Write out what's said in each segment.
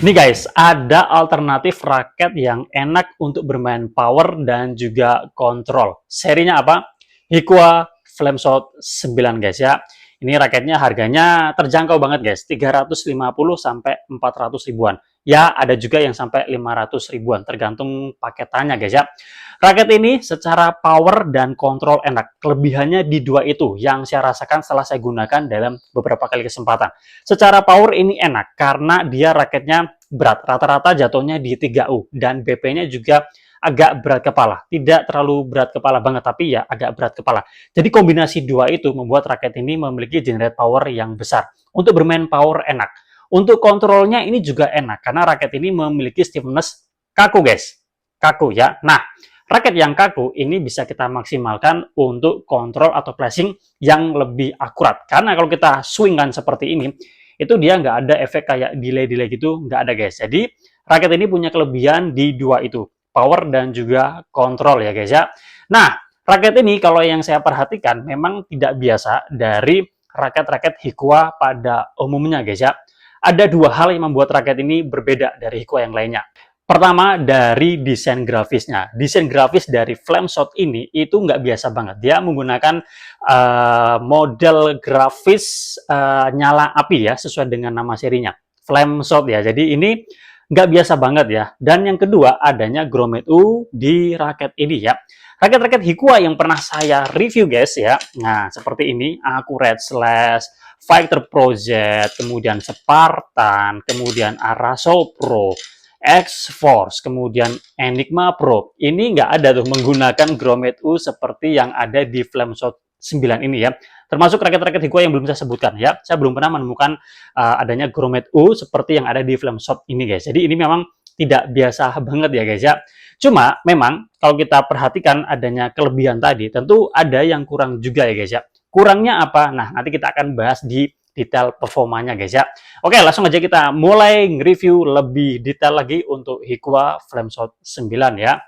Nih guys, ada alternatif raket yang enak untuk bermain power dan juga kontrol. Serinya apa? Hikwa Flameshot 9 guys ya. Ini raketnya harganya terjangkau banget guys, 350 sampai 400 ribuan. Ya, ada juga yang sampai 500 ribuan, tergantung paketannya guys ya. Raket ini secara power dan kontrol enak. Kelebihannya di dua itu yang saya rasakan setelah saya gunakan dalam beberapa kali kesempatan. Secara power ini enak karena dia raketnya berat. Rata-rata jatuhnya di 3U dan BP-nya juga agak berat kepala. Tidak terlalu berat kepala banget, tapi ya agak berat kepala. Jadi kombinasi dua itu membuat raket ini memiliki generate power yang besar. Untuk bermain power enak. Untuk kontrolnya ini juga enak karena raket ini memiliki stiffness kaku guys. Kaku ya. Nah, raket yang kaku ini bisa kita maksimalkan untuk kontrol atau flashing yang lebih akurat. Karena kalau kita swingkan seperti ini, itu dia nggak ada efek kayak delay-delay gitu, nggak ada guys. Jadi raket ini punya kelebihan di dua itu, power dan juga kontrol ya guys ya. Nah, raket ini kalau yang saya perhatikan memang tidak biasa dari raket-raket Hikwa pada umumnya guys ya. Ada dua hal yang membuat raket ini berbeda dari Hikwa yang lainnya. Pertama, dari desain grafisnya. Desain grafis dari Flameshot ini itu nggak biasa banget. Dia menggunakan model grafis nyala api ya, sesuai dengan nama serinya. Flameshot ya. Jadi ini nggak biasa banget ya. Dan yang kedua, adanya Grommet U di raket ini ya. Raket-raket Hikwa yang pernah saya review guys ya. Nah, seperti ini, Accurate Slash, Fighter Project, kemudian Spartan, kemudian Arasol Pro, X-Force, kemudian Enigma Pro. Ini nggak ada tuh menggunakan Grommet U seperti yang ada di Flameshot 9 ini ya. Termasuk raket-raket Hikwa yang belum saya sebutkan ya. Saya belum pernah menemukan adanya Grommet U seperti yang ada di Flameshot ini guys. Jadi ini memang tidak biasa banget ya guys ya. Cuma memang kalau kita perhatikan adanya kelebihan tadi, tentu ada yang kurang juga ya guys ya. Kurangnya apa? Nah, nanti kita akan bahas di detail performanya guys ya. Oke, langsung aja kita mulai nge-review lebih detail lagi untuk Hikwa Flameshot 9 ya.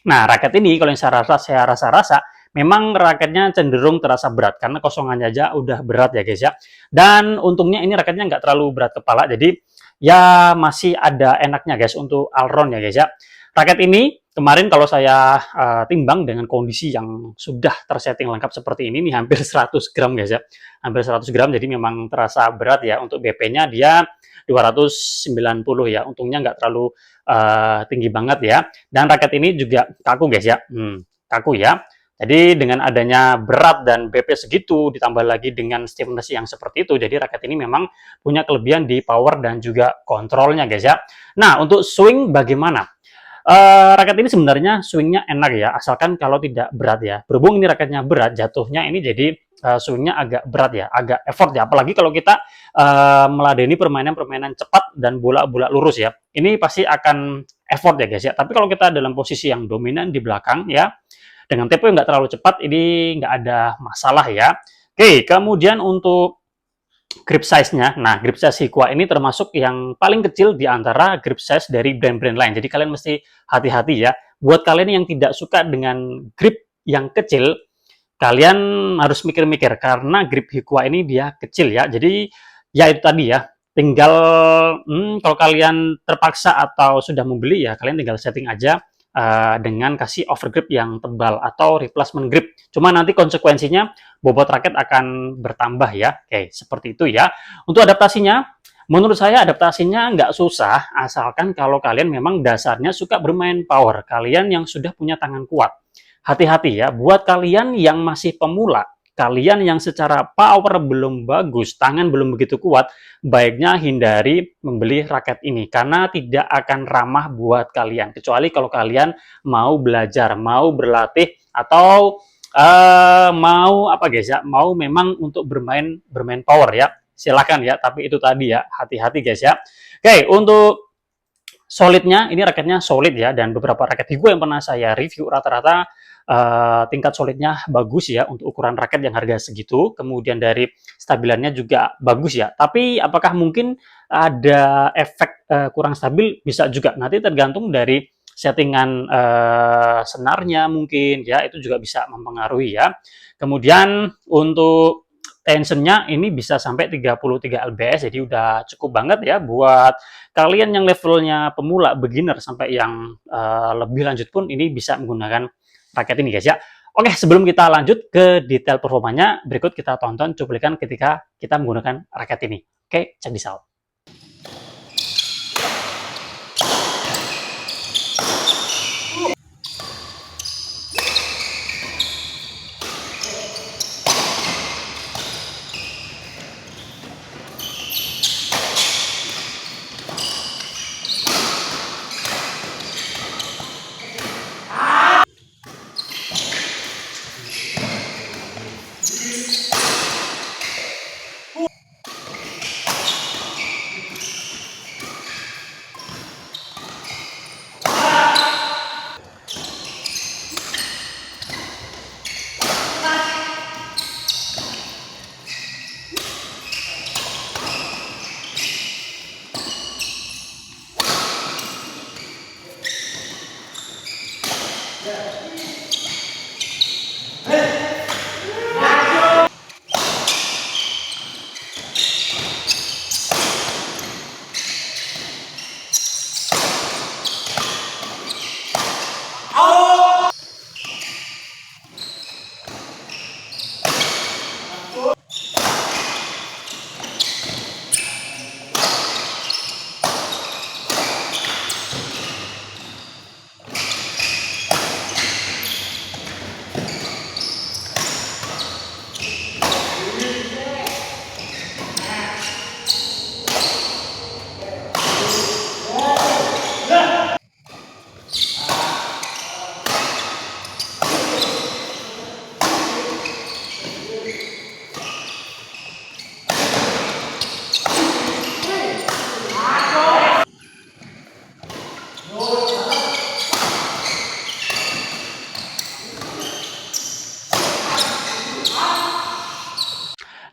Nah, raket ini kalau yang saya rasa memang raketnya cenderung terasa berat karena kosongannya aja udah berat ya guys ya. Dan untungnya ini raketnya nggak terlalu berat kepala, jadi ya masih ada enaknya guys untuk all round ya guys ya. Raket ini kemarin kalau saya timbang dengan kondisi yang sudah tersetting lengkap seperti ini nih, hampir 100 gram guys ya. Hampir 100 gram, jadi memang terasa berat ya. Untuk BP-nya dia 290 ya. Untungnya nggak terlalu tinggi banget ya. Dan raket ini juga kaku guys ya. Kaku ya. Jadi dengan adanya berat dan BP segitu, ditambah lagi dengan stiffness yang seperti itu, jadi raket ini memang punya kelebihan di power dan juga kontrolnya guys ya. Nah, untuk swing bagaimana? Raket ini sebenarnya swingnya enak ya, asalkan kalau tidak berat ya. Berhubung ini raketnya berat, jatuhnya ini jadi swingnya agak berat ya, agak effort ya. Apalagi kalau kita meladeni permainan-permainan cepat dan bola-bola lurus ya. Ini pasti akan effort ya guys ya. Tapi kalau kita dalam posisi yang dominan di belakang ya, dengan tempo yang nggak terlalu cepat, ini nggak ada masalah ya. Oke, kemudian untuk grip size-nya. Nah, grip size Hikwa ini termasuk yang paling kecil di antara grip size dari brand-brand lain. Jadi kalian mesti hati-hati ya. Buat kalian yang tidak suka dengan grip yang kecil, kalian harus mikir-mikir karena grip Hikwa ini dia kecil ya. Jadi ya itu tadi ya. Tinggal kalau kalian terpaksa atau sudah membeli ya, kalian tinggal setting aja dengan kasih overgrip yang tebal atau replacement grip. Cuma nanti konsekuensinya bobot raket akan bertambah ya. Oke, seperti itu ya. Untuk adaptasinya, menurut saya adaptasinya nggak susah, asalkan kalau kalian memang dasarnya suka bermain power. Kalian yang sudah punya tangan kuat. Hati-hati ya, buat kalian yang masih pemula, kalian yang secara power belum bagus, tangan belum begitu kuat, baiknya hindari membeli raket ini karena tidak akan ramah buat kalian. Kecuali kalau kalian mau belajar, mau berlatih, atau mau apa guys ya, mau memang untuk bermain power ya. Silakan ya, tapi itu tadi ya, hati-hati guys ya. Oke, untuk solidnya, ini raketnya solid ya, dan beberapa raket Higo yang pernah saya review rata-rata tingkat solidnya bagus ya untuk ukuran raket yang harga segitu. Kemudian dari stabilannya juga bagus ya. Tapi apakah mungkin ada efek kurang stabil? Bisa juga. Nanti tergantung dari settingan senarnya mungkin ya, itu juga bisa mempengaruhi ya. Kemudian untuk tensionnya ini bisa sampai 33 lbs, jadi udah cukup banget ya buat kalian yang levelnya pemula, beginner, sampai yang lebih lanjut pun ini bisa menggunakan raket ini guys ya. Oke, sebelum kita lanjut ke detail performanya, berikut kita tonton cuplikan ketika kita menggunakan raket ini. Oke, check this out.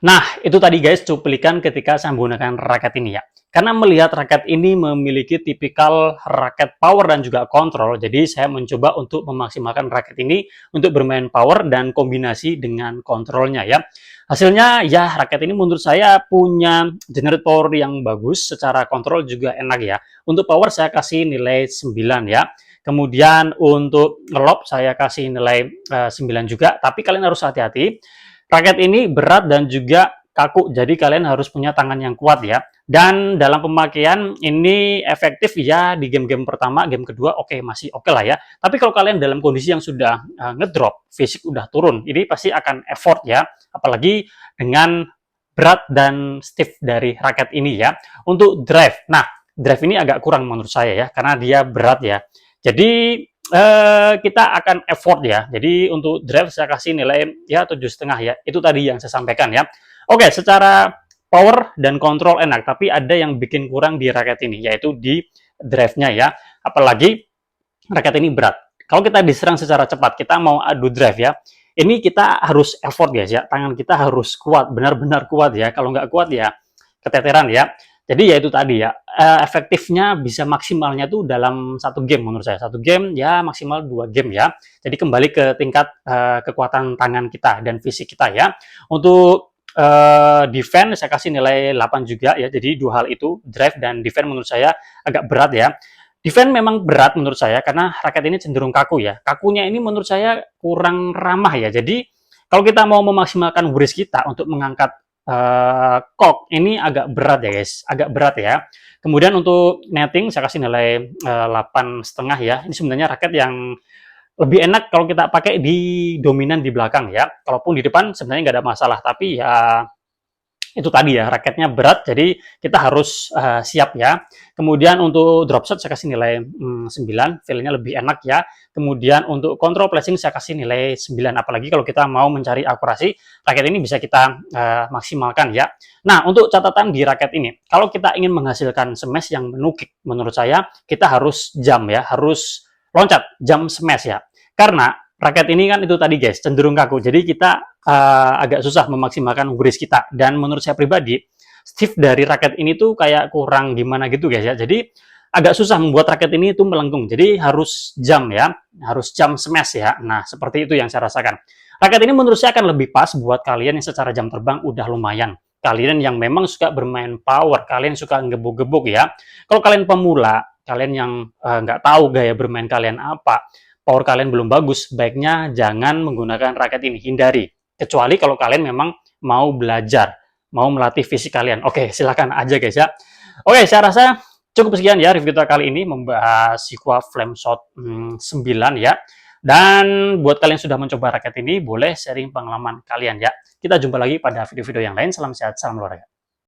Nah, itu tadi guys cuplikan ketika saya menggunakan raket ini ya. Karena melihat raket ini memiliki tipikal raket power dan juga kontrol, jadi saya mencoba untuk memaksimalkan raket ini untuk bermain power dan kombinasi dengan kontrolnya ya. Hasilnya ya raket ini menurut saya punya generate power yang bagus, secara kontrol juga enak ya. Untuk power saya kasih nilai 9 ya. Kemudian untuk ngelob saya kasih nilai 9 juga, tapi kalian harus hati-hati. Raket ini berat dan juga kaku, jadi kalian harus punya tangan yang kuat ya. Dan dalam pemakaian ini efektif ya di game-game pertama, game kedua masih oke lah ya. Tapi kalau kalian dalam kondisi yang sudah ngedrop, fisik udah turun, ini pasti akan effort ya. Apalagi dengan berat dan stiff dari raket ini ya. Untuk drive, nah drive ini agak kurang menurut saya ya, karena dia berat ya. Jadi kita akan effort ya. Jadi untuk drive saya kasih nilai ya 7,5 ya. Itu tadi yang saya sampaikan ya. Oke, secara power dan kontrol enak, tapi ada yang bikin kurang di raket ini, yaitu di drive-nya ya. Apalagi raket ini berat. Kalau kita diserang secara cepat, kita mau adu drive ya. Ini kita harus effort guys ya. Tangan kita harus kuat, benar-benar kuat ya. Kalau nggak kuat ya keteteran ya. Jadi ya itu tadi ya, efektifnya bisa maksimalnya tuh dalam satu game menurut saya. Satu game ya maksimal 2 game ya. Jadi kembali ke tingkat kekuatan tangan kita dan fisik kita ya. Untuk defense saya kasih nilai 8 juga ya. Jadi dua hal itu, drive dan defense menurut saya agak berat ya. Defense memang berat menurut saya karena raket ini cenderung kaku ya. Kakunya ini menurut saya kurang ramah ya. Jadi kalau kita mau memaksimalkan wrist kita untuk mengangkat kok ini agak berat ya guys, agak berat ya. Kemudian untuk netting saya kasih nilai 8,5 ya. Ini sebenarnya raket yang lebih enak kalau kita pakai di dominan di belakang ya. Kalaupun di depan sebenarnya nggak ada masalah, tapi ya itu tadi ya, raketnya berat, jadi kita harus siap ya. Kemudian untuk drop shot saya kasih nilai 9, feel-nya lebih enak ya. Kemudian untuk control placing saya kasih nilai 9, apalagi kalau kita mau mencari akurasi, raket ini bisa kita maksimalkan ya. Nah, untuk catatan di raket ini, kalau kita ingin menghasilkan smash yang menukik, menurut saya kita harus jump ya, harus loncat, jump smash ya. Karena raket ini kan itu tadi guys, cenderung kaku, jadi kita agak susah memaksimalkan wrist kita. Dan menurut saya pribadi, stiff dari raket ini tuh kayak kurang gimana gitu guys ya. Jadi agak susah membuat raket ini itu melengkung. Jadi harus jam ya, harus jam smash ya. Nah, seperti itu yang saya rasakan. Raket ini menurut saya akan lebih pas buat kalian yang secara jam terbang udah lumayan. Kalian yang memang suka bermain power, kalian suka ngebuk-gebuk ya. Kalau kalian pemula, kalian yang nggak tahu gaya bermain kalian apa, power kalian belum bagus, baiknya jangan menggunakan raket ini, hindari. Kecuali kalau kalian memang mau belajar, mau melatih fisik kalian. Oke, silakan aja guys ya. Oke, saya rasa cukup sekian ya review kita kali ini membahas Sequoia Flameshot 9 ya. Dan buat kalian yang sudah mencoba raket ini, boleh sharing pengalaman kalian ya. Kita jumpa lagi pada video-video yang lain. Salam sehat, salam olahraga.